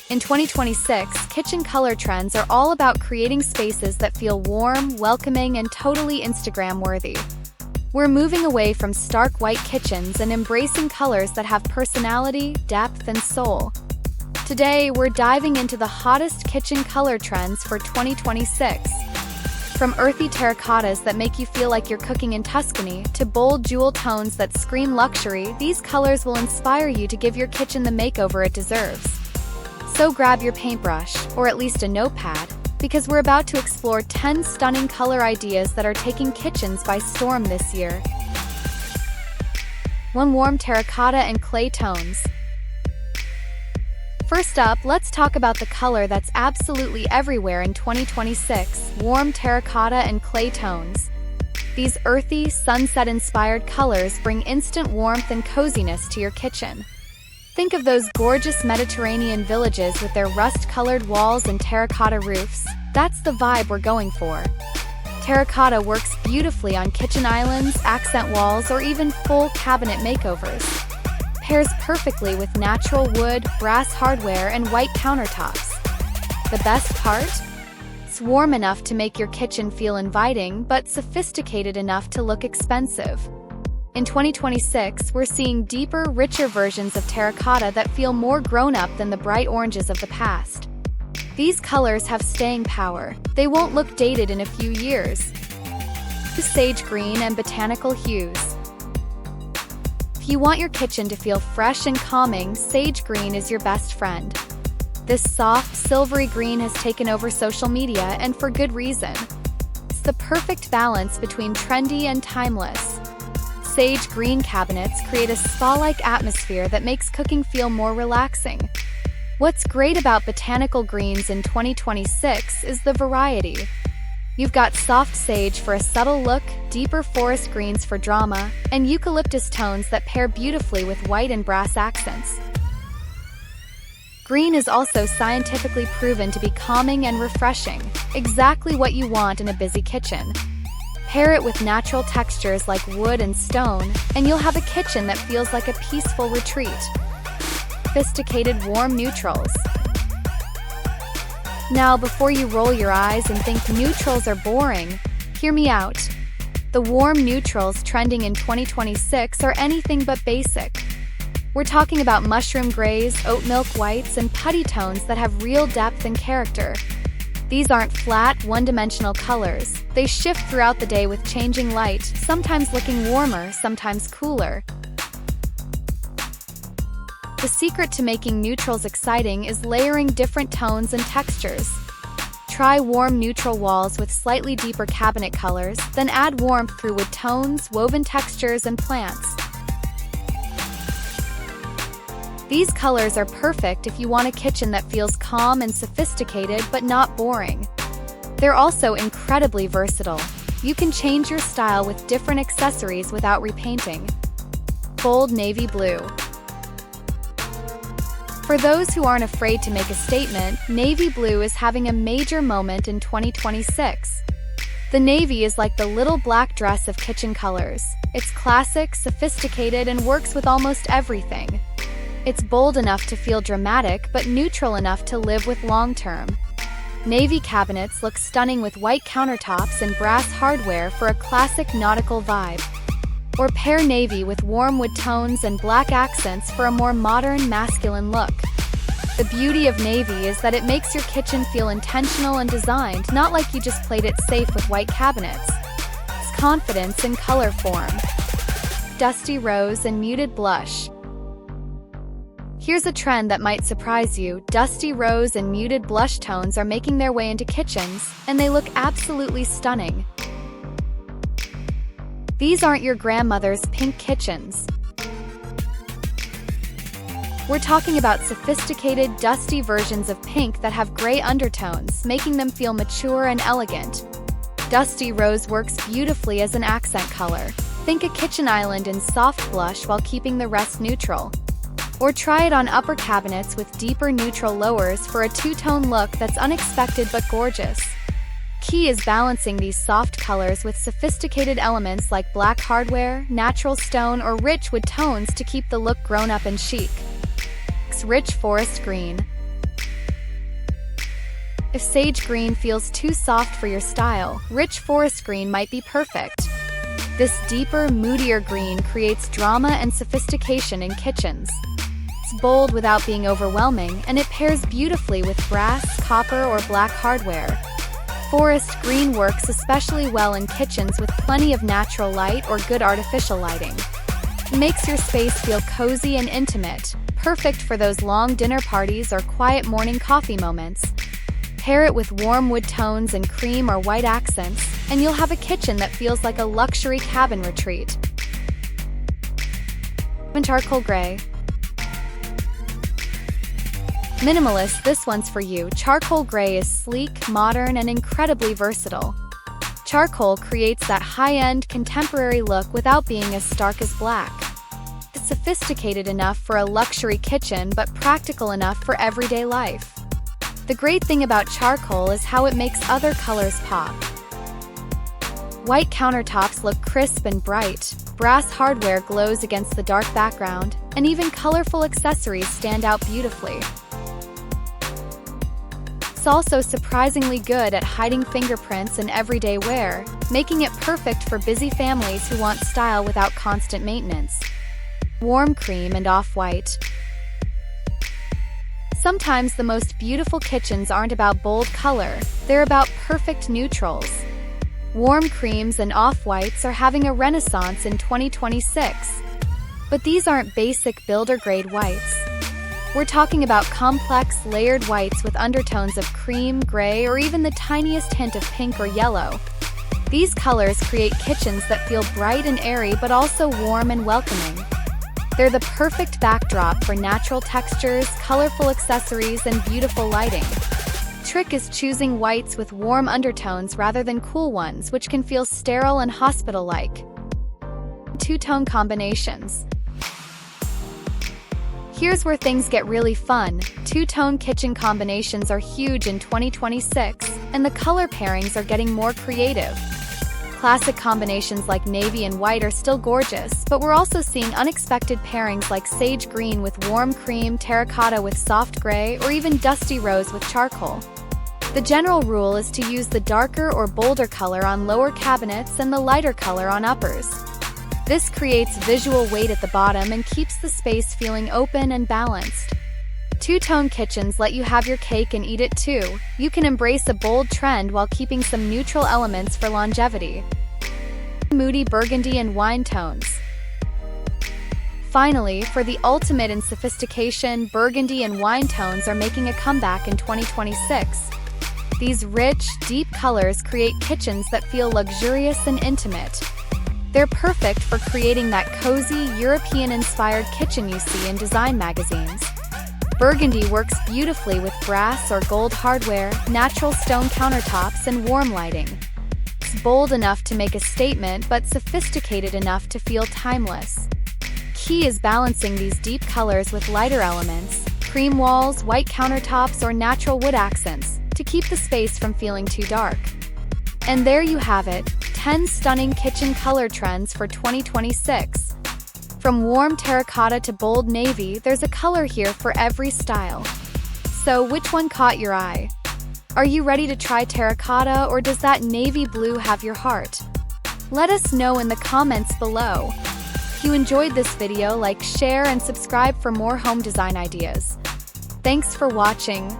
In 2026, kitchen color trends are all about creating spaces that feel warm, welcoming, and totally Instagram-worthy. We're moving away from stark white kitchens and embracing colors that have personality, depth, and soul. Today, we're diving into the hottest kitchen color trends for 2026. From earthy terracottas that make you feel like you're cooking in Tuscany to bold jewel tones that scream luxury, these colors will inspire you to give your kitchen the makeover it deserves. So grab your paintbrush, or at least a notepad, because we're about to explore 10 stunning color ideas that are taking kitchens by storm this year. 1. Warm terracotta and clay tones. First up, let's talk about the color that's absolutely everywhere in 2026, warm terracotta and clay tones. These earthy, sunset-inspired colors bring instant warmth and coziness to your kitchen. Think of those gorgeous Mediterranean villages with their rust-colored walls and terracotta roofs. That's the vibe we're going for. Terracotta works beautifully on kitchen islands, accent walls, or even full cabinet makeovers. Pairs perfectly with natural wood, brass hardware, and white countertops. The best part? It's warm enough to make your kitchen feel inviting, but sophisticated enough to look expensive. In 2026, we're seeing deeper, richer versions of terracotta that feel more grown-up than the bright oranges of the past. These colors have staying power. They won't look dated in a few years. Sage green and botanical hues. If you want your kitchen to feel fresh and calming, sage green is your best friend. This soft, silvery green has taken over social media, and for good reason. It's the perfect balance between trendy and timeless. Sage green cabinets create a spa-like atmosphere that makes cooking feel more relaxing. What's great about botanical greens in 2026 is the variety. You've got soft sage for a subtle look, deeper forest greens for drama, and eucalyptus tones that pair beautifully with white and brass accents. Green is also scientifically proven to be calming and refreshing, exactly what you want in a busy kitchen. Pair it with natural textures like wood and stone, and you'll have a kitchen that feels like a peaceful retreat. Sophisticated warm neutrals. Now, before you roll your eyes and think neutrals are boring, hear me out. The warm neutrals trending in 2026 are anything but basic. We're talking about mushroom grays, oat milk whites, and putty tones that have real depth and character. These aren't flat, one-dimensional colors. They shift throughout the day with changing light, sometimes looking warmer, sometimes cooler. The secret to making neutrals exciting is layering different tones and textures. Try warm neutral walls with slightly deeper cabinet colors, then add warmth through wood tones, woven textures, and plants. These colors are perfect if you want a kitchen that feels calm and sophisticated but not boring. They're also incredibly versatile. You can change your style with different accessories without repainting. Bold navy blue. For those who aren't afraid to make a statement, navy blue is having a major moment in 2026. The navy is like the little black dress of kitchen colors. It's classic, sophisticated, and works with almost everything. It's bold enough to feel dramatic, but neutral enough to live with long-term. Navy cabinets look stunning with white countertops and brass hardware for a classic nautical vibe. Or pair navy with warm wood tones and black accents for a more modern, masculine look. The beauty of navy is that it makes your kitchen feel intentional and designed, not like you just played it safe with white cabinets. It's confidence in color form. Dusty rose and muted blush. Here's a trend that might surprise you. Dusty rose and muted blush tones are making their way into kitchens, and they look absolutely stunning. These aren't your grandmother's pink kitchens. We're talking about sophisticated, dusty versions of pink that have gray undertones, making them feel mature and elegant. Dusty rose works beautifully as an accent color. Think a kitchen island in soft blush while keeping the rest neutral. Or try it on upper cabinets with deeper neutral lowers for a two-tone look that's unexpected but gorgeous. Key is balancing these soft colors with sophisticated elements like black hardware, natural stone, or rich wood tones to keep the look grown up and chic. Rich forest green. If sage green feels too soft for your style, rich forest green might be perfect. This deeper, moodier green creates drama and sophistication in kitchens. It's bold without being overwhelming, and it pairs beautifully with brass, copper, or black hardware. Forest green works especially well in kitchens with plenty of natural light or good artificial lighting. It makes your space feel cozy and intimate, perfect for those long dinner parties or quiet morning coffee moments. Pair it with warm wood tones and cream or white accents, and you'll have a kitchen that feels like a luxury cabin retreat. Charcoal gray. Minimalist, this one's for you. Charcoal gray is sleek, modern, and incredibly versatile. Charcoal creates that high-end, contemporary look without being as stark as black. It's sophisticated enough for a luxury kitchen, but practical enough for everyday life. The great thing about charcoal is how it makes other colors pop. White countertops look crisp and bright, brass hardware glows against the dark background, and even colorful accessories stand out beautifully. It's also surprisingly good at hiding fingerprints in everyday wear, making it perfect for busy families who want style without constant maintenance. Warm cream and off-white. Sometimes the most beautiful kitchens aren't about bold color, they're about perfect neutrals. Warm creams and off-whites are having a renaissance in 2026. But these aren't basic builder-grade whites. We're talking about complex, layered whites with undertones of cream, gray, or even the tiniest hint of pink or yellow. These colors create kitchens that feel bright and airy but also warm and welcoming. They're the perfect backdrop for natural textures, colorful accessories, and beautiful lighting. The trick is choosing whites with warm undertones rather than cool ones, which can feel sterile and hospital-like. Two-tone combinations. Here's where things get really fun. Two-tone kitchen combinations are huge in 2026, and the color pairings are getting more creative. Classic combinations like navy and white are still gorgeous, but we're also seeing unexpected pairings like sage green with warm cream, terracotta with soft gray, or even dusty rose with charcoal. The general rule is to use the darker or bolder color on lower cabinets and the lighter color on uppers. This creates visual weight at the bottom and keeps the space feeling open and balanced. Two-tone kitchens let you have your cake and eat it too. You can embrace a bold trend while keeping some neutral elements for longevity. Moody burgundy and wine tones. Finally, for the ultimate in sophistication, burgundy and wine tones are making a comeback in 2026. These rich, deep colors create kitchens that feel luxurious and intimate. They're perfect for creating that cozy, European-inspired kitchen you see in design magazines. Burgundy works beautifully with brass or gold hardware, natural stone countertops, and warm lighting. It's bold enough to make a statement, but sophisticated enough to feel timeless. Key is balancing these deep colors with lighter elements, cream walls, white countertops, or natural wood accents, to keep the space from feeling too dark. And there you have it, 10 stunning kitchen color trends for 2026. From warm terracotta to bold navy, there's a color here for every style. So which one caught your eye? Are you ready to try terracotta, or does that navy blue have your heart? Let us know in the comments below. If you enjoyed this video, like, share, and subscribe for more home design ideas. Thanks for watching.